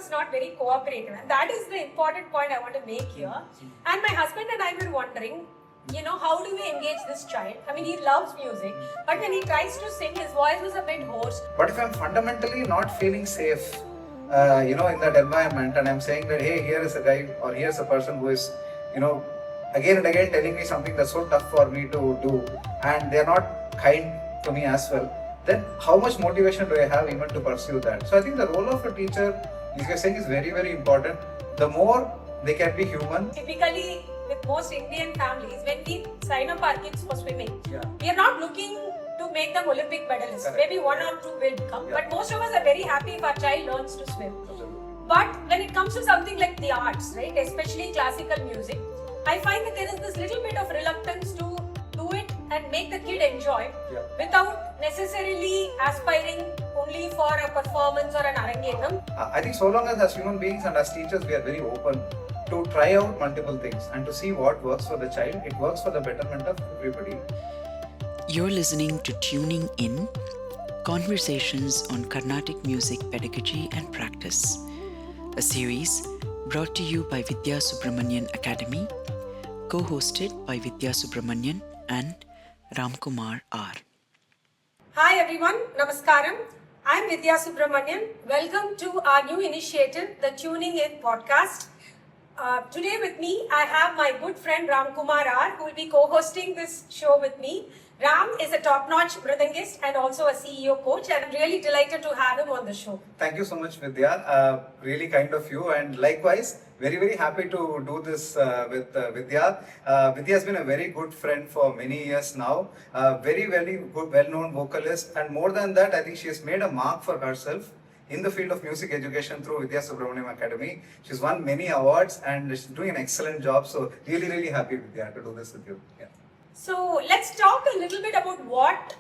was not very cooperative, and that is the important point I want to make here. And my husband and I were wondering, how do we engage this child? I mean, he loves music, but when he tries to sing, his voice was a bit hoarse. But if I'm fundamentally not feeling safe, in that environment, and I'm saying that, hey, here is a guy or here's a person who is, again and again telling me something that's so tough for me to do, and they're not kind to me as well, then how much motivation do I have even to pursue that? So I think the role of a teacher, as you're saying, is very, very important. The more they can be human. Typically, with most Indian families, when we sign up our kids for swimming, we are not looking to make them Olympic medalists. Correct. Maybe one or two will become, but most of us are very happy if our child learns to swim. But when it comes to something like the arts, right, especially classical music, I find that there is this little bit of reluctance to do it and make the kid enjoy without necessarily aspiring only for a performance or an arangetam. I think so long as human beings and as teachers, we are very open to try out multiple things and to see what works for the child. It works for the betterment of everybody. You're listening to Tuning In, Conversations on Carnatic Music Pedagogy and Practice, a series brought to you by Vidya Subramanian Academy, co-hosted by Vidya Subramanian and Ramkumar R. Hi everyone, Namaskaram. I'm Vidya Subramanian. Welcome to our new initiative, the Tuning In podcast. Today with me, I have my good friend Ramkumar R, who will be co-hosting this show with me. Ram is a top-notch mridangist and also a CEO coach, and I'm really delighted to have him on the show. Thank you so much, Vidya. Really kind of you, and likewise, very, very happy to do this with Vidya. Vidya has been a very good friend for many years now. Very, very good, well-known vocalist, and more than that, I think she has made a mark for herself in the field of music education through Vidya Subramanian Academy. She's won many awards and she's doing an excellent job. So really, really happy, Vidya, to do this with you. Yeah. So let's talk a little bit about what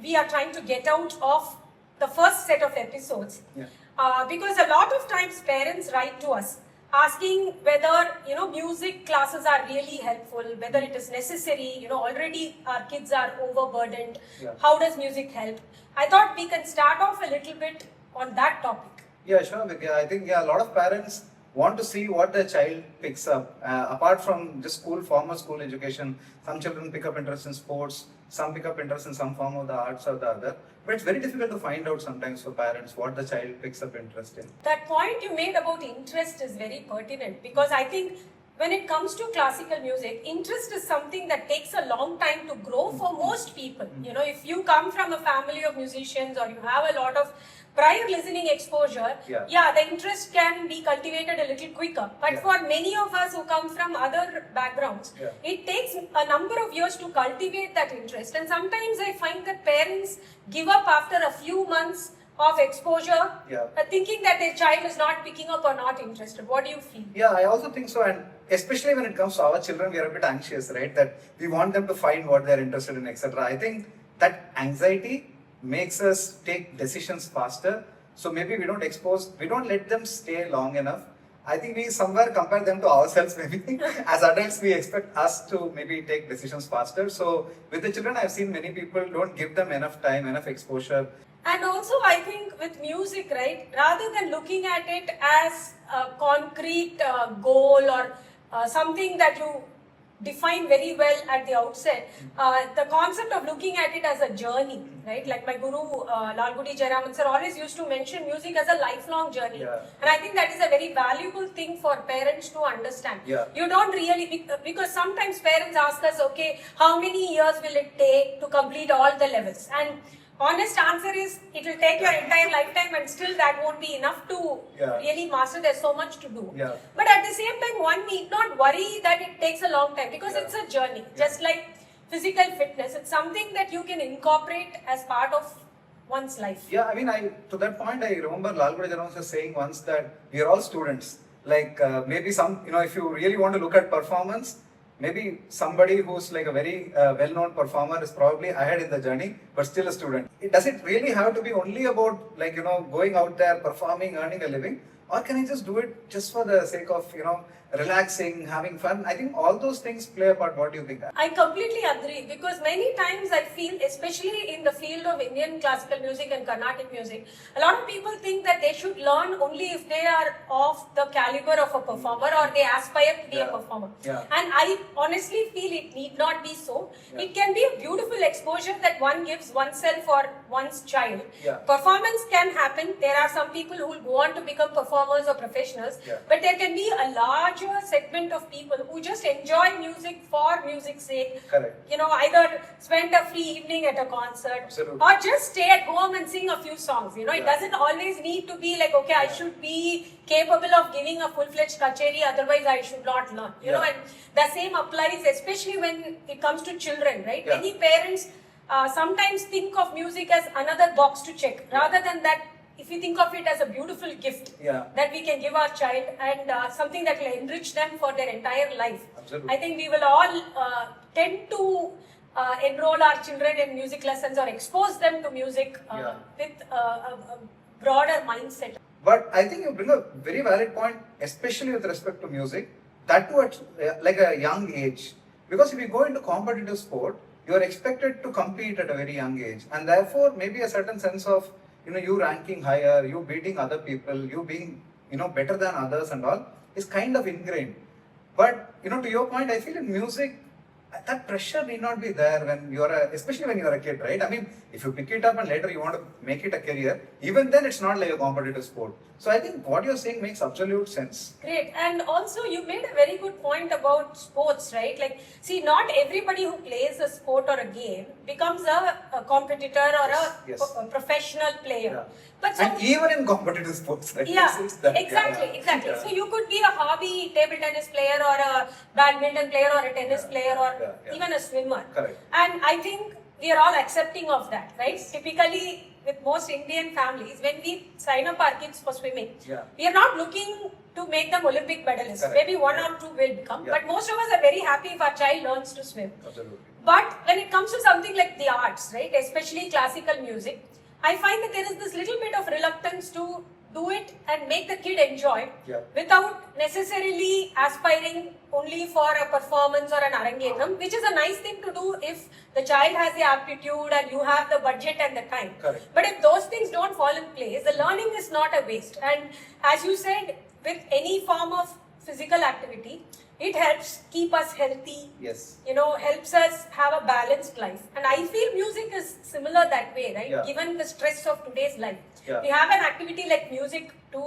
we are trying to get out of the first set of episodes. Because a lot of times parents write to us asking whether music classes are really helpful, whether it is necessary. Already our kids are overburdened. How does music help? I thought we can start off a little bit on that topic. Yeah, sure, Vidya. I think a lot of parents want to see what their child picks up. Apart from just formal school education, some children pick up interest in sports, some pick up interest in some form of the arts or the other. But it's very difficult to find out sometimes for parents what the child picks up interest in. That point you made about interest is very pertinent, because I think when it comes to classical music, interest is something that takes a long time to grow for most people. If you come from a family of musicians or you have a lot of prior listening exposure, the interest can be cultivated a little quicker. But for many of us who come from other backgrounds, it takes a number of years to cultivate that interest. And sometimes I find that parents give up after a few months of exposure, thinking that their child is not picking up or not interested. What do you feel? Yeah, I also think so. And especially when it comes to our children, we are a bit anxious, right? That we want them to find what they're interested in, etc. I think that anxiety makes us take decisions faster. So maybe we don't let them stay long enough. I think we somewhere compare them to ourselves maybe. As adults, we expect us to maybe take decisions faster. So with the children, I've seen many people don't give them enough time, enough exposure. And also I think with music, right, rather than looking at it as a concrete goal or something that you define very well at the outset, the concept of looking at it as a journey, right? Like my guru Lalgudi Jayaraman sir always used to mention music as a lifelong journey. And I think that is a very valuable thing for parents to understand. You don't really, because sometimes parents ask us, okay, how many years will it take to complete all the levels? And honest answer is, it will take your entire lifetime and still that won't be enough to really master. There's so much to do. But at the same time, one need not worry that it takes a long time, because it's a journey. Just like physical fitness, it's something that you can incorporate as part of one's life. Yeah, I mean, to that point, I remember Lalgudi Jayaraman sir saying once that we are all students. Like maybe if you really want to look at performance, maybe somebody who's like a very well-known performer is probably ahead in the journey, but still a student. Does it really have to be only about going out there, performing, earning a living? or can I just do it just for the sake of, relaxing, having fun? I think all those things play a part. What do you think? I completely agree, because many times I feel, especially in the field of Indian classical music and Carnatic music, a lot of people think that they should learn only if they are of the caliber of a performer or they aspire to be a Yeah. performer. Yeah. And I honestly feel it need not be so. Yeah. It can be a beautiful exposure that one gives oneself or one's child. Yeah. Performance can happen. There are some people who will go on to become performers or professionals, Yeah. but there can be a larger segment of people who just enjoy music for music's sake. Correct. Either spend a free evening at a concert, Absolutely. or just stay at home and sing a few songs. It Yeah. doesn't always need to be like, okay, I should be capable of giving a full-fledged kacheri, otherwise I should not learn. Yeah. And the same applies, especially when it comes to children, right? Yeah. Many parents sometimes think of music as another box to check, rather than that. If we think of it as a beautiful gift Yeah. that we can give our child, and something that will enrich them for their entire life. Absolutely. I think we will all tend to enroll our children in music lessons or expose them to music Yeah. with a broader mindset. But I think you bring a very valid point, especially with respect to music, that too at like a young age. Because if you go into competitive sport, you are expected to compete at a very young age, and therefore maybe a certain sense of you ranking higher, you beating other people, you being better than others and all is kind of ingrained. But to your point, I feel in music that pressure need not be there when especially when you're a kid, right? I mean, if you pick it up and later you want to make it a career, even then it's not like a competitive sport. So I think what you're saying makes absolute sense. Great. And also you made a very good point about sports, right? Like, see, not everybody who plays a sport or a game becomes a competitor or Yes. a professional player. Yeah. But And even in competitive sports, right? yeah, It's that- exactly. Yeah. So you could be a hobby table tennis player or a badminton player or a tennis Yeah. player or Yeah. even a swimmer. Correct. And I think we are all accepting of that, right? Typically, with most Indian families, when we sign up our kids for swimming, Yeah. we are not looking to make them Olympic medalists. Correct. Maybe one or two will become, Yeah. but most of us are very happy if our child learns to swim. Absolutely. But when it comes to something like the arts, right, especially classical music, I find that there is this little bit of reluctance to do it and make the kid enjoy Yeah. without necessarily aspiring only for a performance or an arangetram, which is a nice thing to do if the child has the aptitude and you have the budget and the time. Correct. But if those things don't fall in place, the learning is not a waste. And as you said, with any form of physical activity, it helps keep us healthy. Yes. Helps us have a balanced life. And I feel music is similar that way, right? Yeah. Given the stress of today's life. Yeah. We have an activity like music to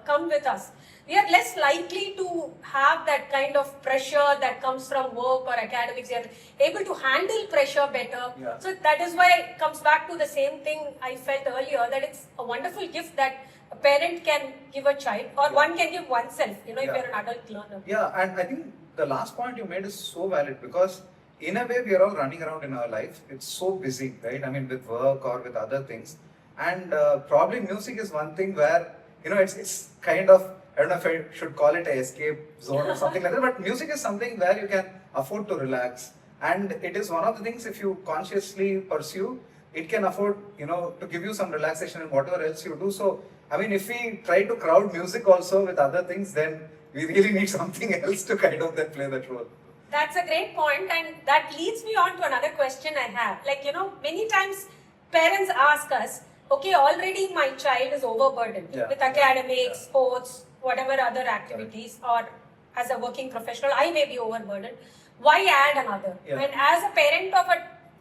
come with us. We are less likely to have that kind of pressure that comes from work or academics. We are able to handle pressure better. Yeah. So that is why it comes back to the same thing I felt earlier, that it's a wonderful gift that a parent can give a child, or Yeah. one can give oneself, if Yeah. you're an adult learner. Yeah, and I think the last point you made is so valid, because in a way we are all running around in our life. It's so busy, right? I mean, with work or with other things. And probably music is one thing where, it's kind of, I don't know if I should call it a escape zone or something like that, but music is something where you can afford to relax. And it is one of the things, if you consciously pursue, it can afford, to give you some relaxation in whatever else you do. So, I mean, if we try to crowd music also with other things, then we really need something else to kind of then play that role. That's a great point, and that leads me on to another question I have. Like, many times parents ask us, okay, already my child is overburdened Yeah. with academics, Yeah. sports, whatever other activities, or as a working professional, I may be overburdened. Why add another? Yeah. And as a parent of a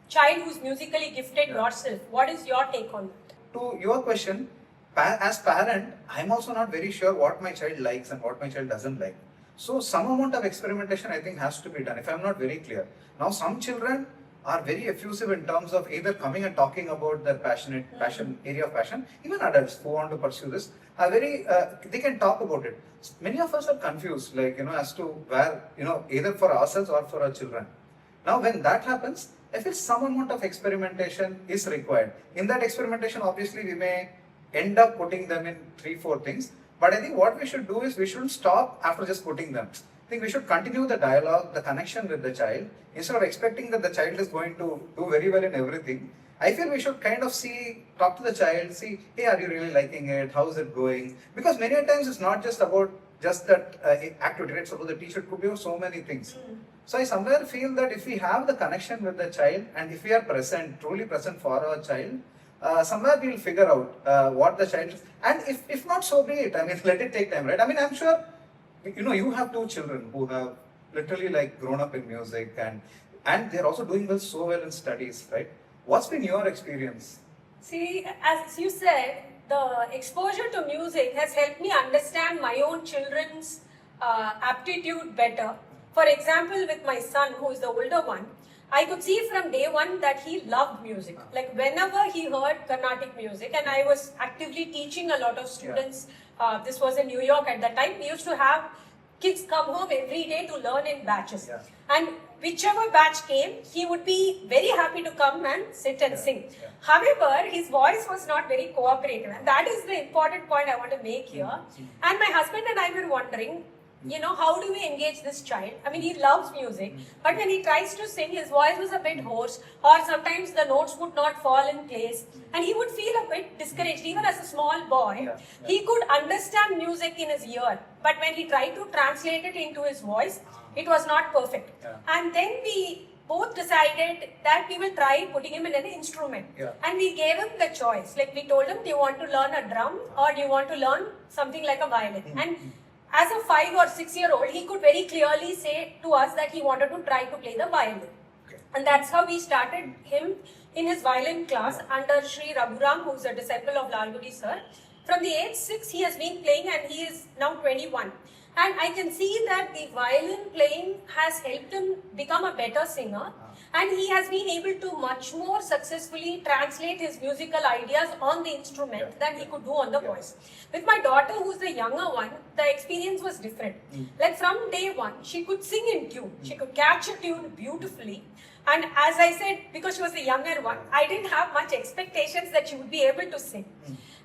child who's musically gifted Yeah. yourself, what is your take on that? To your question, as parent, I'm also not very sure what my child likes and what my child doesn't like. So some amount of experimentation, I think, has to be done, if I'm not very clear. Now, some children are very effusive in terms of either coming and talking about their area of passion. Even adults who want to pursue this are very, they can talk about it. Many of us are confused, as to where, either for ourselves or for our children. Now, when that happens, I feel some amount of experimentation is required. In that experimentation, obviously, we may end up putting them in 3-4 things. But I think what we should do is we shouldn't stop after just putting them. I think we should continue the dialogue, the connection with the child, instead of expecting that the child is going to do very well in everything. I feel we should kind of talk to the child, see, hey, are you really liking it? How's it going? Because many a times it's not just about just that activity, right? Suppose the teacher could be about so many things. So I somewhere feel that if we have the connection with the child and if we are present, truly present for our child, somewhere we'll figure out what the child is. And if not, so be it. I mean, let it take time, right? I mean, I'm sure, you have 2 children who have literally like grown up in music and they're also doing so well in studies, right? What's been your experience? See, as you said, the exposure to music has helped me understand my own children's aptitude better. For example, with my son, who is the older one, I could see from day one that he loved music. Like whenever he heard Carnatic music, and I was actively teaching a lot of students. This was in New York at that time. We used to have kids come home every day to learn in batches. Yeah. And whichever batch came, he would be very happy to come and sit and sing. Yeah. However, his voice was not very cooperative. And that is the important point I want to make here. And my husband and I were wondering, how do we engage this child? I mean, he loves music, but when he tries to sing, his voice was a bit hoarse, or sometimes the notes would not fall in place, and he would feel a bit discouraged. Even as a small boy, he could understand music in his ear, but when he tried to translate it into his voice, it was not perfect. And then we both decided that we will try putting him in an instrument. And we gave him the choice. Like we told him, do you want to learn a drum or do you want to learn something like a violin? And as a 5 or 6 year old, he could very clearly say to us that he wanted to try to play the violin. And that's how we started him in his violin class under Sri Raghuram, who is a disciple of Lalgudi sir. From the age 6, he has been playing and he is now 21. And I can see that the violin playing has helped him become a better singer. And he has been able to much more successfully translate his musical ideas on the instrument than he could do on the voice. With my daughter, who's the younger one, the experience was different. Like from day one, she could sing in tune. She could catch a tune beautifully. And as I said, because she was the younger one, I didn't have much expectations that she would be able to sing.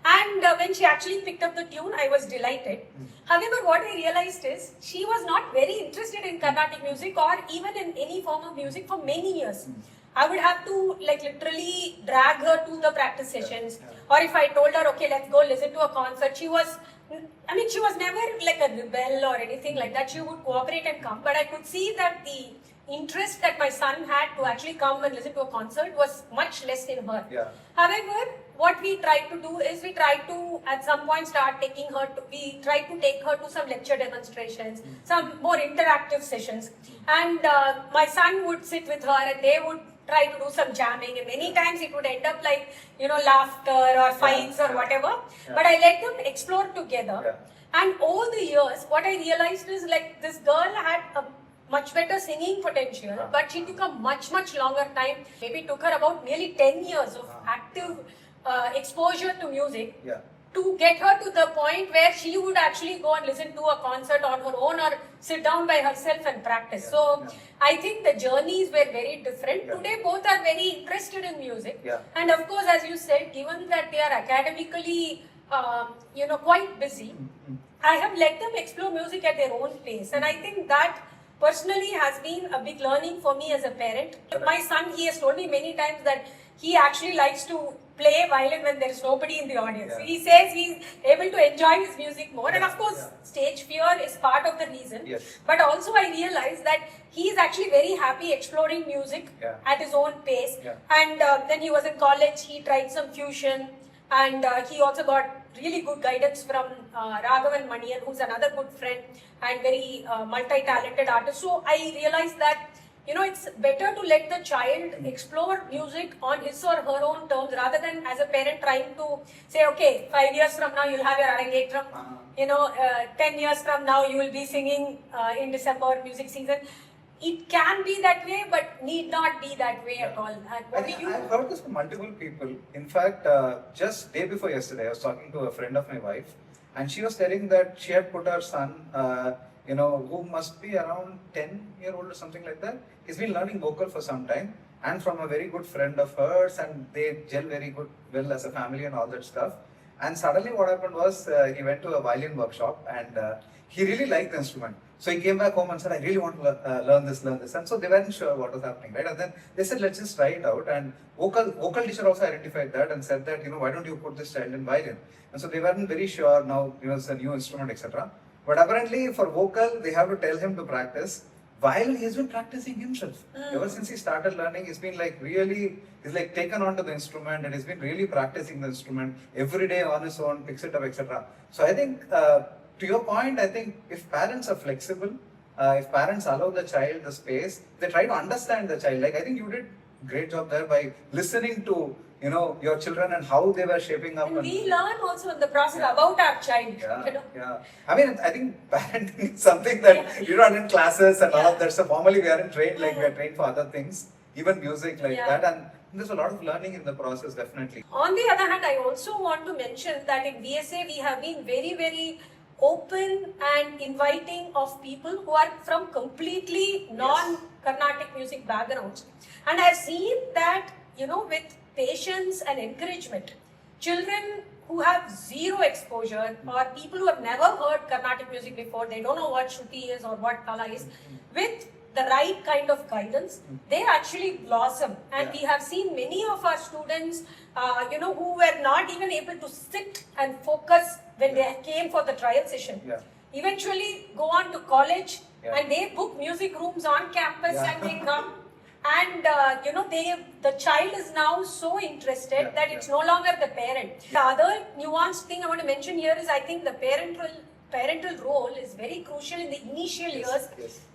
And when she actually picked up the tune, I was delighted. However, what I realized is she was not very interested in Carnatic music or even in any form of music for many years. I would have to literally drag her to the practice sessions. Or if I told her, okay, let's go listen to a concert, she was never like a rebel or anything like that. She would cooperate and come. But I could see that the interest that my son had to actually come and listen to a concert was much less in her. However, what we tried to do is we tried to at some point start taking her to, we tried to take her to some lecture demonstrations, some more interactive sessions. And my son would sit with her and they would try to do some jamming, and many times it would end up like, laughter or fights or whatever. But I let them explore together. And over the years, what I realized is like this girl had a much better singing potential, but she took a much longer time. Maybe it took her about nearly 10 years of active exposure to music to get her to the point where she would actually go and listen to a concert on her own or sit down by herself and practice. So I think the journeys were very different. Today both are very interested in music. And of course, as you said, given that they are academically quite busy, I have let them explore music at their own pace. And I think that personally has been a big learning for me as a parent. My son, he has told me many times that he actually likes to play violin when there is nobody in the audience. He says he's able to enjoy his music more. And of course, stage fear is part of the reason. But also I realized that he is actually very happy exploring music at his own pace. And then he was in college, he tried some fusion. And he also got really good guidance from Raghavan Manian, who's another good friend and very multi-talented artist. So I realized that it's better to let the child explore music on his or her own terms rather than as a parent trying to say, okay, 5 years from now you'll have your Arangetram, 10 years from now you will be singing in December music season. It can be that way, but need not be that way at all. And what do you? I've heard this from multiple people. In fact, just day before yesterday, I was talking to a friend of my wife, and she was telling that she had put her son, who must be around 10-year-old or something like that. He's been learning vocal for some time, and from a very good friend of hers, and they gel very well as a family and all that stuff. And suddenly what happened was he went to a violin workshop and he really liked the instrument. So he came back home and said, I really want to learn this. And so they weren't sure what was happening, right? And then they said, let's just try it out. And vocal teacher also identified that and said that, why don't you put this child in violin? And so they weren't very sure now, it's a new instrument, etc. But apparently for vocal, they have to tell him to practice. While he's been practicing himself. Ever since he started learning, he's been he's taken onto the instrument and he's been really practicing the instrument every day on his own, picks it up, etc. So I think, to your point, I think if parents are flexible, if parents allow the child the space, they try to understand the child. I think you did a great job there by listening to, your children and how they were shaping up. And we learn also in the process about our child. Yeah. I mean, I think parenting is something that you run in classes and all of that. So formally we aren't trained we are trained for other things, even music that. And there's a lot of learning in the process, definitely. On the other hand, I also want to mention that in VSA we have been very, very open and inviting of people who are from completely non-Carnatic music backgrounds. And I've seen that, with patience and encouragement, children who have zero exposure or people who have never heard Carnatic music before, they don't know what Shruti is or what Kala is, with the right kind of guidance, they actually blossom. And we have seen many of our students, who were not even able to sit and focus when they came for the trial session. Eventually go on to college and they book music rooms on campus and they come. And the child is now so interested that it's no longer the parent. The other nuanced thing I want to mention here is I think the parental role is very crucial in the initial years,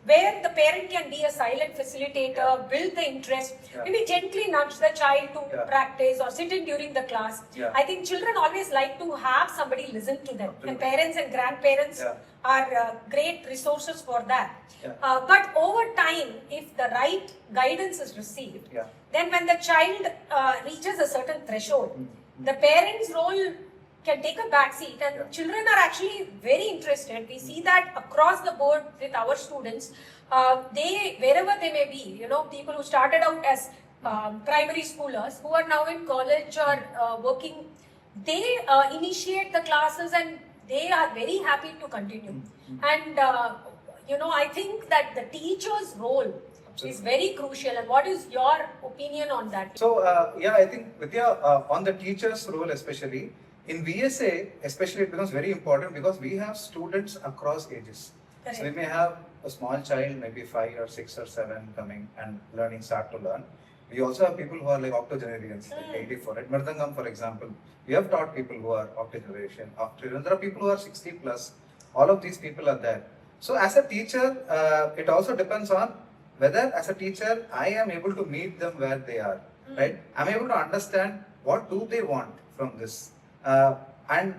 where the parent can be a silent facilitator, build the interest, maybe gently nudge the child to practice or sit in during the class. I think children always like to have somebody listen to them, and parents and grandparents are great resources for that. But over time, if the right guidance is received, then when the child reaches a certain threshold, the parent's role can take a back seat, and children are actually very interested. We see that across the board with our students. They, wherever they may be, people who started out as primary schoolers who are now in college or working, they initiate the classes and they are very happy to continue. And I think that the teacher's role is very crucial. And what is your opinion on that? So I think Vidya, on the teacher's role especially, in VSA, especially it becomes very important because we have students across ages. Correct. So we may have a small child, maybe 5 or 6 or 7 coming and start to learn. We also have people who are like octogenarians, like 84. At Mridangam, for example, we have taught people who are octogeneration. There are people who are 60 plus. All of these people are there. So as a teacher, it also depends on whether as a teacher, I am able to meet them where they are, right? I'm able to understand what do they want from this. And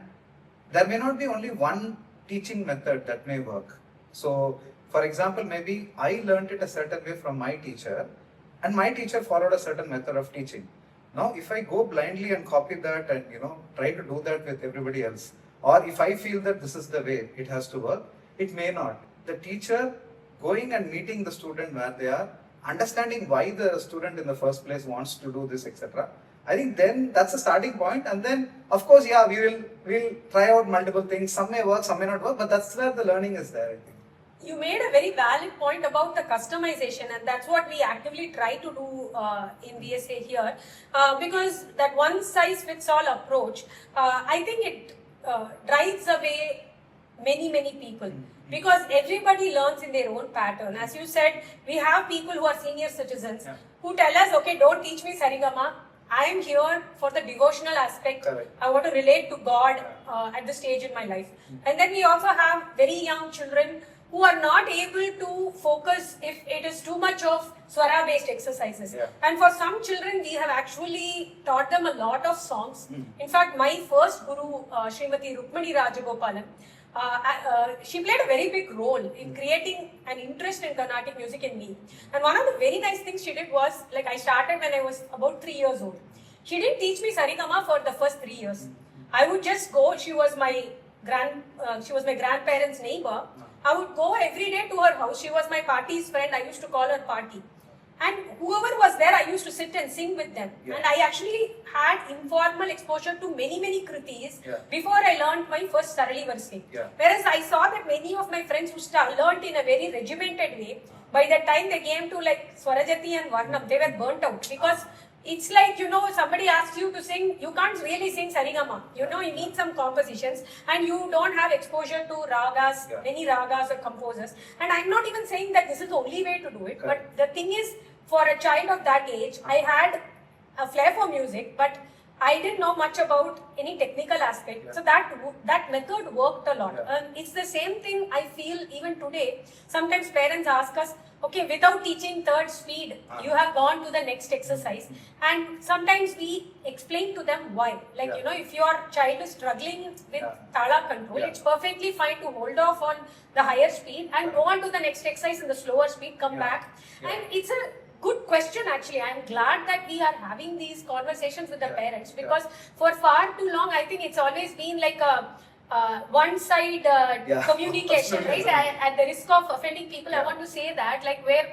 there may not be only one teaching method that may work. So, for example, maybe I learned it a certain way from my teacher, and my teacher followed a certain method of teaching. Now, if I go blindly and copy that and try to do that with everybody else, or if I feel that this is the way it has to work, it may not. The teacher going and meeting the student where they are, understanding why the student in the first place wants to do this, etc. I think then that's a starting point, and then of course, we'll try out multiple things. Some may work, some may not work, but that's where the learning is there, I think. You made a very valid point about the customization, and that's what we actively try to do in VSA here, because that one size fits all approach, I think it drives away many people, because everybody learns in their own pattern. As you said, we have people who are senior citizens who tell us, okay, don't teach me Sarigama. I am here for the devotional aspect. Correct. I want to relate to God at this stage in my life. And then we also have very young children who are not able to focus if it is too much of swara based exercises. And for some children, we have actually taught them a lot of songs. In fact, my first guru, Srimati Rukmani Rajagopalan, she played a very big role in creating an interest in Carnatic music in me. And one of the very nice things she did was, like, I started when I was about 3 years old. She didn't teach me Sarigama for the first 3 years. I would just go. She was my grandparents' neighbor. I would go every day to her house. She was my party's friend. I used to call her Party. And whoever was there, I used to sit and sing with them. Yeah. And I actually had informal exposure to many kritis Yeah. before I learned my first Sarali Varsi. Yeah. Whereas I saw that many of my friends who learned in a very regimented way, by the time they came to like Swarajati and Varnam, they were burnt out because it's like, somebody asks you to sing, you can't really sing Sarigama. You need some compositions and you don't have exposure to ragas, Yeah. many ragas or composers. And I'm not even saying that this is the only way to do it, Correct. but the thing is, for a child of that age, I had a flair for music, but I didn't know much about any technical aspect. Yeah. So that method worked a lot. Yeah. It's the same thing I feel even today. Sometimes parents ask us, okay, without teaching third speed, you have gone to the next exercise. And sometimes we explain to them why. Like, Yeah. If your child is struggling with Yeah. tala control, Yeah. it's perfectly fine to hold off on the higher speed and go on to the next exercise in the slower speed, come Yeah. back. Yeah. And it's a good question actually. I'm glad that we are having these conversations with the Yeah. parents because for far too long, I think it's always been like a one-side Yeah. communication, right? Absolutely. At the risk of offending people, I Yeah. want to say that, like where,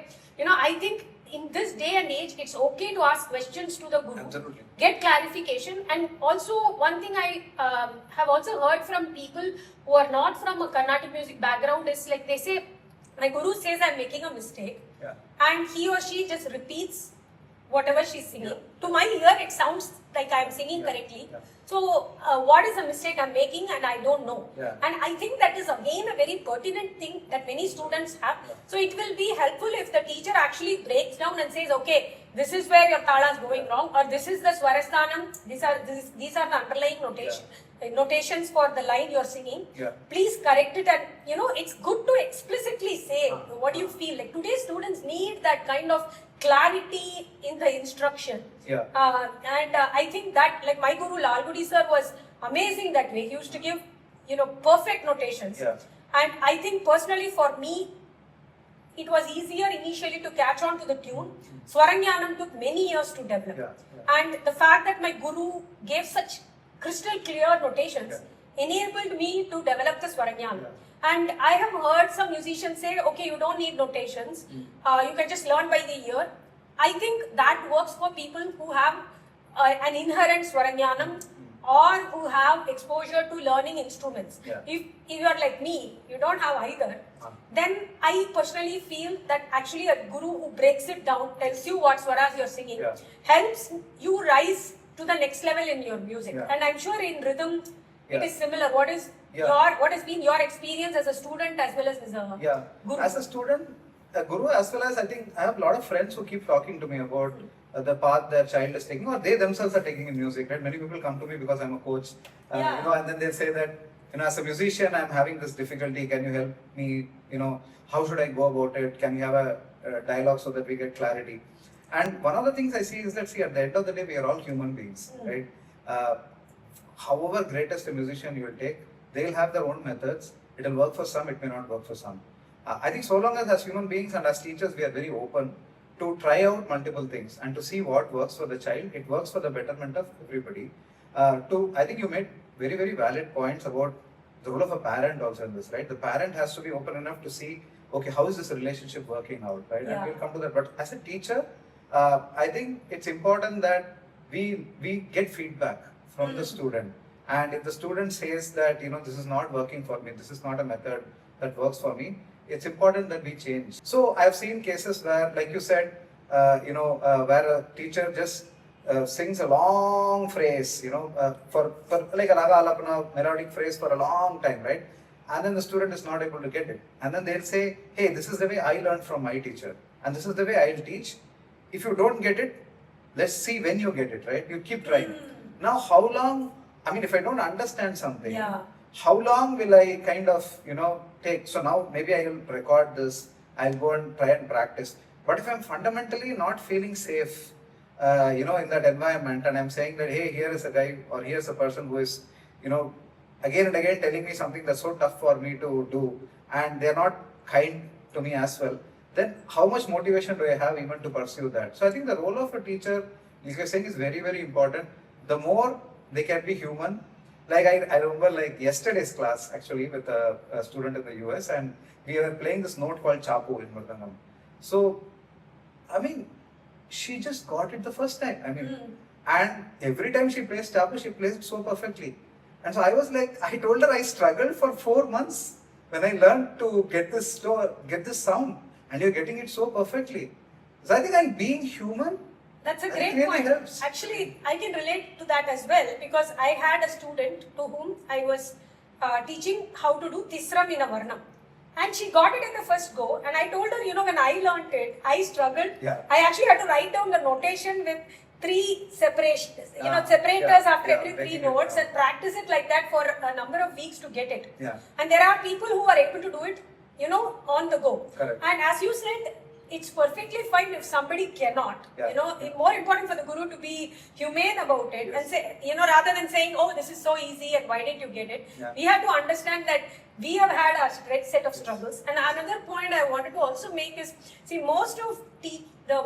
I think in this day and age, it's okay to ask questions to the guru. Absolutely. Get clarification. And also, one thing I have also heard from people who are not from a Carnatic music background is like they say, my guru says I'm making a mistake, Yeah. and he or she just repeats whatever she's singing. To my ear, it sounds like I'm singing Yeah. correctly. Yeah. So, what is the mistake I'm making, and I don't know. Yeah. And I think that is again a very pertinent thing that many students have. Yeah. So, it will be helpful if the teacher actually breaks down and says, okay, this is where your tala is going wrong, or this is the swarasthanam, these are the underlying notations for the line you're singing. Yeah. Please correct it, and it's good to explicitly say what you feel. Like today's students need that kind of clarity in the instruction. Yeah. And I think that, like my guru Lalgudi sir was amazing that way. He used to give, perfect notations. Yeah. And I think personally for me, it was easier initially to catch on to the tune. Swarangyanam took many years to develop. Yeah, yeah. And the fact that my guru gave such crystal clear notations enabled me to develop the Swarangyanam. Yeah. And I have heard some musicians say, okay, you don't need notations. You can just learn by the ear. I think that works for people who have an inherent Swarangyanam or who have exposure to learning instruments. Yeah. If you're like me, you don't have either, then I personally feel that actually a guru who breaks it down, tells you what swaras you're singing, Yeah. helps you rise to the next level in your music. Yeah. And I'm sure in rhythm, it Yeah. is similar. What has been your experience as a student as well as a Yeah. guru? As a student, a guru, as well as I think I have a lot of friends who keep talking to me about the path their child is taking, or they themselves are taking in music. Right? Many people come to me because I'm a coach, Yeah. and then they say that, as a musician, I'm having this difficulty. Can you help me? How should I go about it? Can you have a dialogue so that we get clarity? And one of the things I see is that, at the end of the day, we are all human beings, right? However greatest a musician you will take, they'll have their own methods. It will work for some, it may not work for some. I think so long as human beings and as teachers, we are very open to try out multiple things and to see what works for the child, it works for the betterment of everybody. I think you made very, very valid points about the role of a parent also in this, right? The parent has to be open enough to see, okay, how is this relationship working out, right? Yeah. And we'll come to that. But as a teacher, I think it's important that we get feedback from the student. And if the student says that, this is not working for me, this is not a method that works for me, it's important that we change. So I've seen cases where, like you said, where a teacher just sings a long phrase, for like a raga alapana melodic phrase for a long time, right? And then the student is not able to get it. And then they'll say, hey, this is the way I learned from my teacher. And this is the way I'll teach. If you don't get it, let's see when you get it, right? You keep trying. Now, how long, if I don't understand something, how long will I kind of, take? So now maybe I will record this, I'll go and try and practice. But if I'm fundamentally not feeling safe, in that environment, and I'm saying that, hey, here is a guy or here's a person who is, again and again telling me something that's so tough for me to do, and they're not kind to me as well, then how much motivation do I have even to pursue that? So I think the role of a teacher, like you're saying, is very, very important. The more they can be human. Like I remember like yesterday's class actually with a student in the US, and we were playing this note called Chapu in Mridangam. So, she just got it the first time. I mean, Mm. and every time she plays tabla, she plays it so perfectly. And so I was like, I told her I struggled for 4 months when I learned to get this sound, and you're getting it so perfectly. So I think I'm being human. That's a That great really point. helps. Actually, I can relate to that as well because I had a student to whom I was teaching how to do Tisra Mina Varnam. And she got it in the first go. And I told her, when I learned it, I struggled. Yeah. I actually had to write down the notation with 3 separations, Ah, separators yeah, after yeah, every 3 breaking it notes down. and practice it like that for a number of weeks to get it. Yeah. And there are people who are able to do it, on the go. Correct. And as you said, it's perfectly fine if somebody cannot. Yeah. It's more important for the guru to be humane about it Yes. and say, rather than saying, oh, this is so easy and why didn't you get it? Yeah. We have to understand that we have had our set of struggles. And another point I wanted to also make is, see, most of the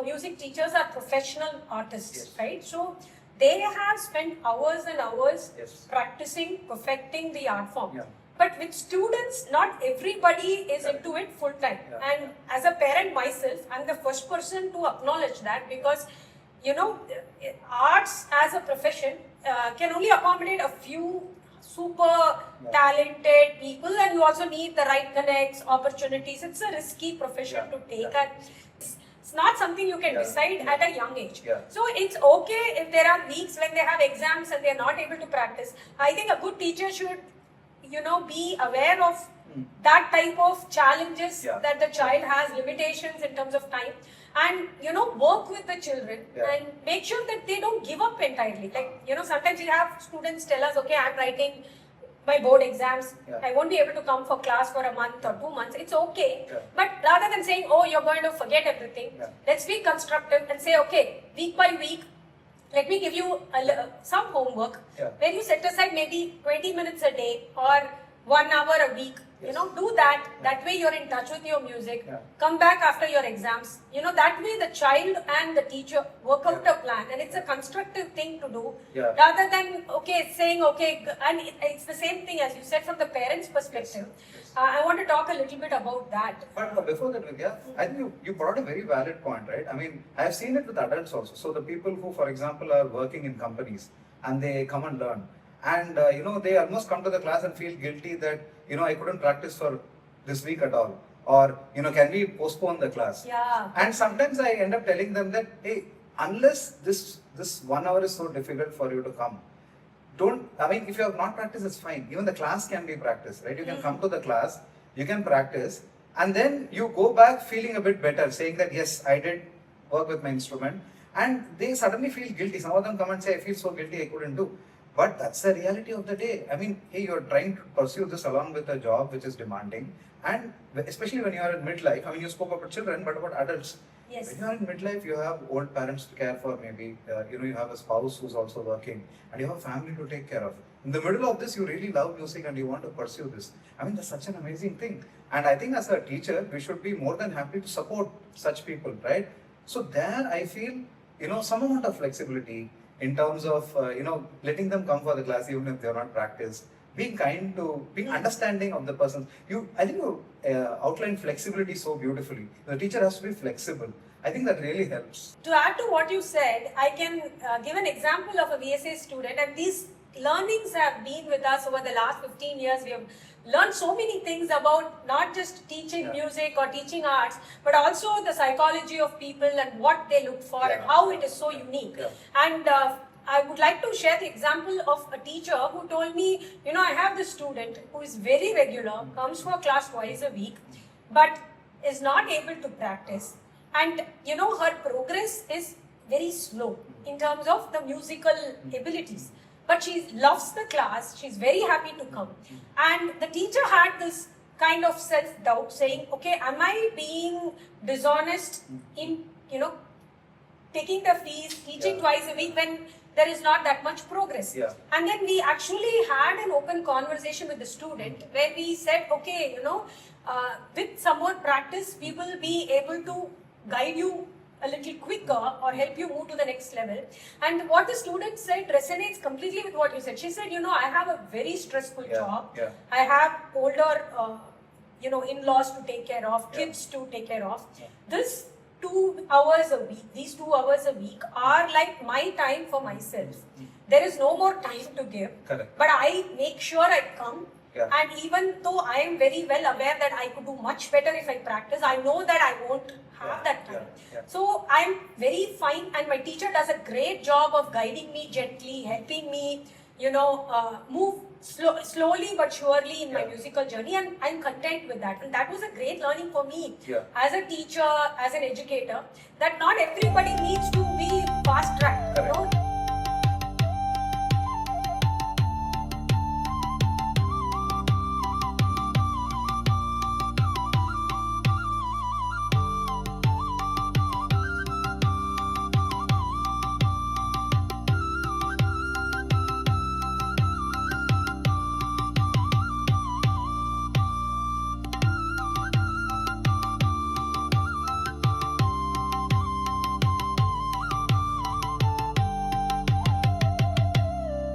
music teachers are professional artists, Yes. right? So they have spent hours and hours Yes. practicing, perfecting the art form. Yeah. But with students, not everybody is Correct. into it full time. Yeah. And as a parent myself, I'm the first person to acknowledge that because, arts as a profession can only accommodate a few super talented people, and you also need the right connects, opportunities. It's a risky profession Yeah. to take, Yeah. and it's not something you can Yeah. decide at a young age. Yeah. So it's okay if there are weeks when they have exams and they're not able to practice. I think a good teacher should, be aware of that type of challenges Yeah. that the child has, limitations in terms of time, and work with the children Yeah. and make sure that they don't give up entirely. Like, sometimes we have students tell us, okay, I'm writing my board exams, Yeah. I won't be able to come for class for a month or 2 months. It's okay. Yeah. But rather than saying, oh, you're going to forget everything, Yeah. let's be constructive and say, okay, week by week, let me give you some homework Yeah. where you set aside maybe 20 minutes a day or 1 hour a week. Yes. Do that. That way you're in touch with your music. Yeah. Come back after your exams. That way the child and the teacher work out a plan, and it's a constructive thing to do. Yeah. Rather than saying and it's the same thing as you said from the parents' perspective. Yes. I want to talk a little bit about that. But before that, Vidya, I think you brought a very valid point, right? I mean, I have seen it with adults also. So the people who, for example, are working in companies and they come and learn, and they almost come to the class and feel guilty that I couldn't practice for this week at all, or can we postpone the class? Yeah. And sometimes I end up telling them that, hey, unless this 1 hour is so difficult for you to come, if you have not practiced, it's fine. Even the class can be practiced, right? You can come to the class, you can practice, and then you go back feeling a bit better, saying that, yes, I did work with my instrument, and they suddenly feel guilty. Some of them come and say, I feel so guilty, I couldn't do. But that's the reality of the day. I mean, hey, you're trying to pursue this along with a job which is demanding, and especially when you are in midlife. I mean, you spoke about children, but about adults. Yes. When you are in midlife, you have old parents to care for, maybe. You have a spouse who's also working, and you have a family to take care of. In the middle of this, you really love music and you want to pursue this. I mean, that's such an amazing thing. And I think as a teacher, we should be more than happy to support such people, right? So there, I feel, some amount of flexibility in terms of, letting them come for the class even if they're not practiced. Being kind to, being understanding of the person. I think you outlined flexibility so beautifully. The teacher has to be flexible. I think that really helps. To add to what you said, I can give an example of a VSA student, and these learnings have been with us over the last 15 years. We have learned so many things about not just teaching music or teaching arts, but also the psychology of people and what they look for and how it is so unique. Yeah. And I would like to share the example of a teacher who told me, I have this student who is very regular, comes for class twice a week, but is not able to practice. And, her progress is very slow in terms of the musical abilities. But she loves the class, she's very happy to come. And the teacher had this kind of self-doubt saying, okay, am I being dishonest in, taking the fees, teaching twice a week when there is not that much progress? Yeah. And then we actually had an open conversation with the student where we said, okay, with some more practice, we will be able to guide you a little quicker or help you move to the next level. And what the student said resonates completely with what you said. She said, I have a very stressful job. Yeah. I have older, in-laws to take care of, kids to take care of. Yeah. This 2 hours a week, these 2 hours a week are like my time for myself. There is no more time to give. Correct. But I make sure I come. Yeah. And even though I am very well aware that I could do much better if I practice, I know that I won't have that time. Yeah. So I'm very fine, and my teacher does a great job of guiding me gently, helping me, move slowly but surely in my Yeah. musical journey, and I'm content with that. And that was a great learning for me Yeah. as a teacher, as an educator, that not everybody needs to be fast tracked. Correct.